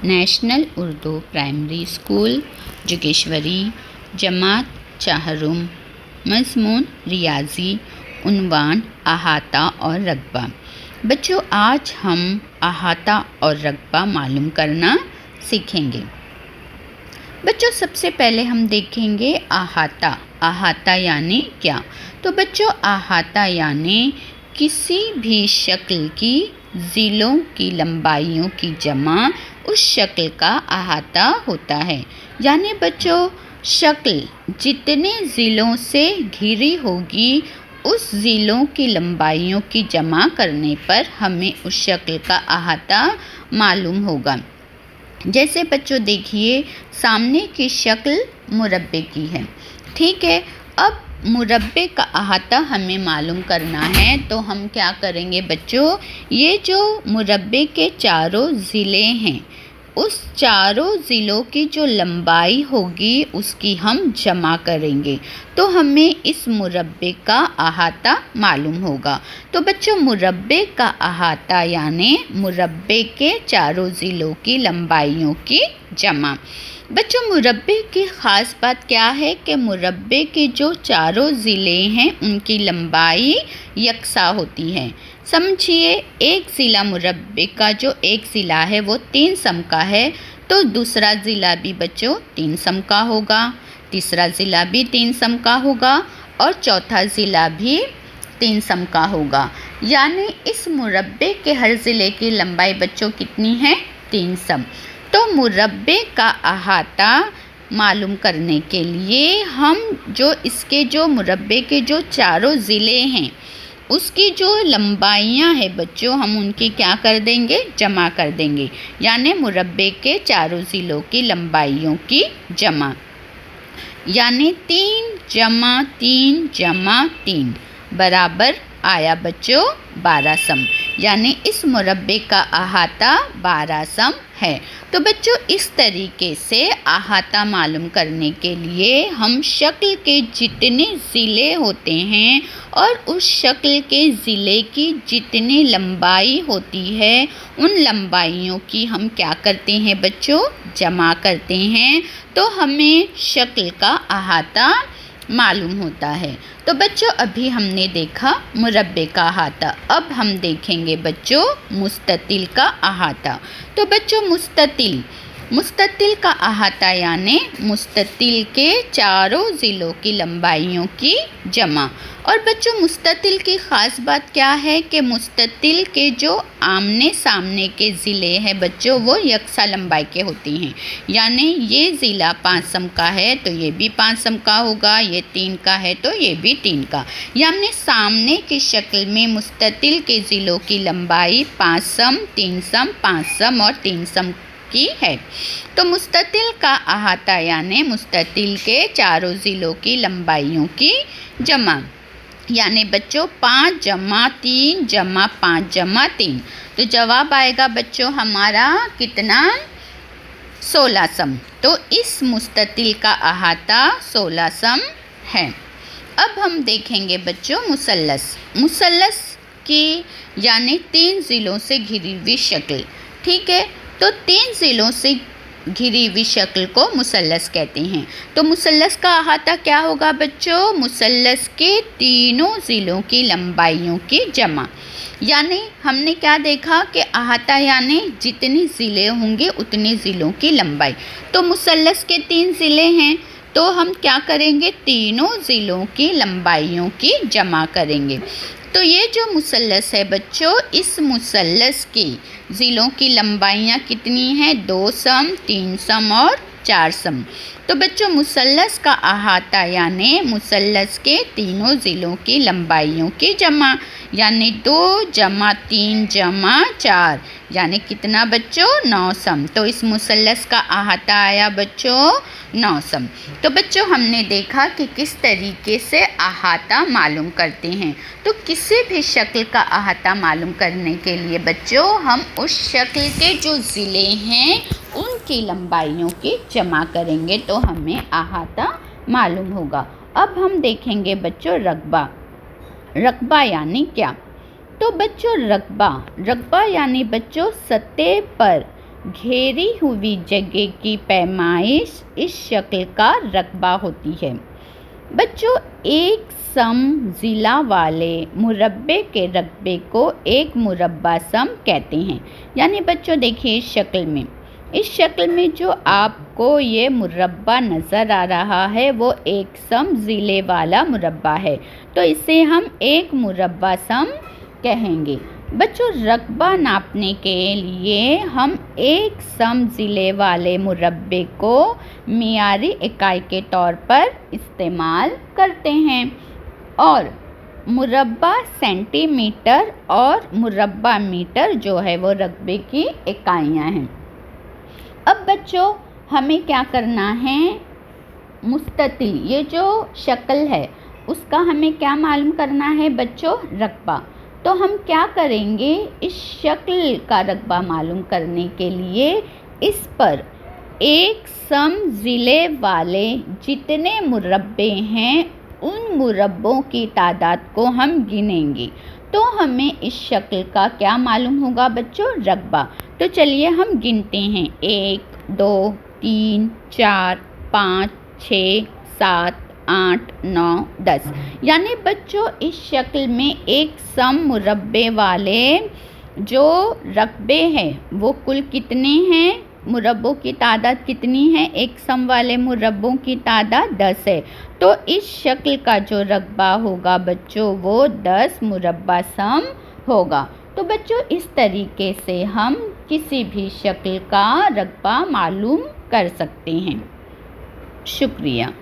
National Urdu primary school Jogeshwari, जमात चाहरुम, मज़मून रियाजी, उन्वान अहाता और रकबा। बच्चों, आज हम अहाता और रकबा मालूम करना सीखेंगे। बच्चों, सबसे पहले हम देखेंगे अहाता। अहाता यानी क्या? तो बच्चों, अहाता यानी किसी भी शक्ल की ज़िलों की लंबाइयों की जमा उस शक्ल का अहाता होता है। यानी बच्चों, शक्ल जितने ज़िलों से घिरी होगी उस ज़िलों की लंबाइयों की जमा करने पर हमें उस शक्ल का अहाता मालूम होगा। जैसे बच्चों देखिए, सामने की शक्ल मुरब्बे की है, ठीक है। अब मुरब्बे का अहाता हमें मालूम करना है तो हम क्या करेंगे बच्चों, ये जो मुरब्बे के चारों ज़िले हैं उस चारों ज़िलों की जो लंबाई होगी उसकी हम जमा करेंगे तो हमें इस मुरब्बे का अहाता मालूम होगा। तो बच्चों, मुरब्बे का अहाता यानी मुरब्बे के चारों ज़िलों की लंबाइयों की जमा। बच्चों, मुरब्बे की ख़ास बात क्या है कि मुरब्बे के जो चारों ज़िले हैं उनकी लंबाई यकसा होती है। समझिए, एक ज़िला मुरब्बे का जो एक ज़िला है वो 3 सम का है तो दूसरा ज़िला भी बच्चों 3 सम का होगा, तीसरा ज़िला भी 3 सम का होगा और चौथा ज़िला भी 3 सम का होगा। यानी इस मुरब्बे के हर ज़िले की लंबाई बच्चों कितनी है? 3 सम। तो मुरब्बे का अहाता मालूम करने के लिए हम जो मुरब्बे के जो चारों ज़िले हैं उसकी जो लंबाइयाँ हैं बच्चों, हम उनकी क्या कर देंगे? जमा कर देंगे। यानी मुरब्बे के चारों ज़िलों की लंबाइयों की जमा, यानी 3 जमा 3 जमा 3 बराबर आया बच्चों 12 सम। यानी इस मुरब्बे का अहाता 12 सम है। तो बच्चों, इस तरीके से अहाता मालूम करने के लिए हम शक्ल के जितने ज़िले होते हैं और उस शक्ल के ज़िले की जितनी लंबाई होती है उन लंबाइयों की हम क्या करते हैं बच्चों? जमा करते हैं तो हमें शक्ल का अहाता मालूम होता है। तो बच्चों, अभी हमने देखा मुरब्बे का अहाता, अब हम देखेंगे बच्चों मुस्ततिल का अहाता। तो बच्चों, मुस्ततिल का अहाता यानी मुस्ततिल के चारों ज़िलों की लंबाइयों की जमा। और बच्चों, मुस्ततिल की ख़ास बात क्या है कि मुस्ततिल के जो आमने सामने के ज़िले हैं बच्चों वो यकसा लंबाई के होते हैं। यानी ये ज़िला 5 सम का है तो ये भी 5 सम का होगा, ये 3 का है तो ये भी 3 का। यानी सामने की शक्ल में मुस्ततिल के ज़िलों की लंबाई 5 सम, 3 सम, 5 सम और 3 सम की है। तो मुस्ततिल का अहाता यानी मुस्ततिल के चारों ज़िलों की लंबाइयों की जमा। यानी बच्चों 5 जमा 3 जमा 5 जमा 3, तो जवाब आएगा बच्चों हमारा कितना? 16 सम। तो इस मुस्ततिल का अहाता 16 सम है। अब हम देखेंगे बच्चों मुसल्लस की यानी 3 ज़िलों से घिरी हुई शक्ल, ठीक है। तो 3 ज़िलों से घिरी हुई शक्ल को मुसल्लस कहते हैं। तो मुसल्लस का अहाता क्या होगा बच्चों? मुसल्लस के तीनों ज़िलों की लंबाइयों की जमा। यानी हमने क्या देखा कि अहाता यानी जितने ज़िले होंगे उतने ज़िलों की लंबाई। तो मुसल्लस के 3 ज़िले हैं तो हम क्या करेंगे? तीनों ज़िलों की लंबाइयों की जमा करेंगे। तो ये जो मुसल्लस है बच्चों, इस मुसल्लस की ज़िलों की लंबाइयाँ कितनी हैं? 2 सम, 3 सम और 4 सम। तो बच्चों, मुसल्लस का अहाता यानी मुसल्लस के तीनों ज़िलों की लंबाइयों की जमा। यानी 2 जमा 3 जमा 4 यानी कितना बच्चों? 9 सम। तो इस मुसल्लस का अहाता आया बच्चों 9 सम। तो बच्चों, हमने देखा कि किस तरीके से अहाता मालूम करते हैं। तो किसी भी शक्ल का अहाता मालूम करने के लिए बच्चों हम उस शक्ल के जो ज़िले हैं उनकी लंबाइयों की जमा करेंगे तो हमें अहाता मालूम होगा। अब हम देखेंगे बच्चों रकबा यानी क्या? तो बच्चों रकबा यानी बच्चों सतह पर घेरी हुई जगह की पैमाइश इस शक्ल का रकबा होती है। बच्चों, एक सम ज़िला वाले मुरब्बे के रकबे को एक मुरब्बा सम कहते हैं। यानी बच्चों देखिए इस शक्ल में जो आपको ये मुरब्बा नज़र आ रहा है वो एक सम ज़िले वाला मुरब्बा है, तो इसे हम एक मुरब्बा सम कहेंगे। बच्चों, रकबा नापने के लिए हम एक सम ज़िले वाले मुरब्बे को मियारी इकाई के तौर पर इस्तेमाल करते हैं और मुरब्बा सेंटीमीटर और मुरब्बा मीटर जो है वो रकबे की इकाइयाँ हैं। अब बच्चों, हमें क्या करना है, मुस्ततिल ये जो शक्ल है उसका हमें क्या मालूम करना है बच्चों, रकबा। तो हम क्या करेंगे, इस शक्ल का रकबा मालूम करने के लिए इस पर एक सम ज़िले वाले जितने मुरब्बे हैं उन मुरब्बों की तादाद को हम गिनेंगे, तो हमें इस शक्ल का क्या मालूम होगा बच्चों, रकबा। तो चलिए हम गिनते हैं, 1 2 3 4 5 6 7 8 9 10। यानी बच्चों इस शक्ल में एक सम मुरब्बे वाले जो रकबे हैं वो कुल कितने हैं, मुरब्बों की तादाद कितनी है, एक सम वाले मुरब्बों की तादाद 10 है। तो इस शक्ल का जो रकबा होगा बच्चों वो 10 मुरब्बा सम होगा। तो बच्चों इस तरीके से हम किसी भी शक्ल का रकबा मालूम कर सकते हैं। शुक्रिया।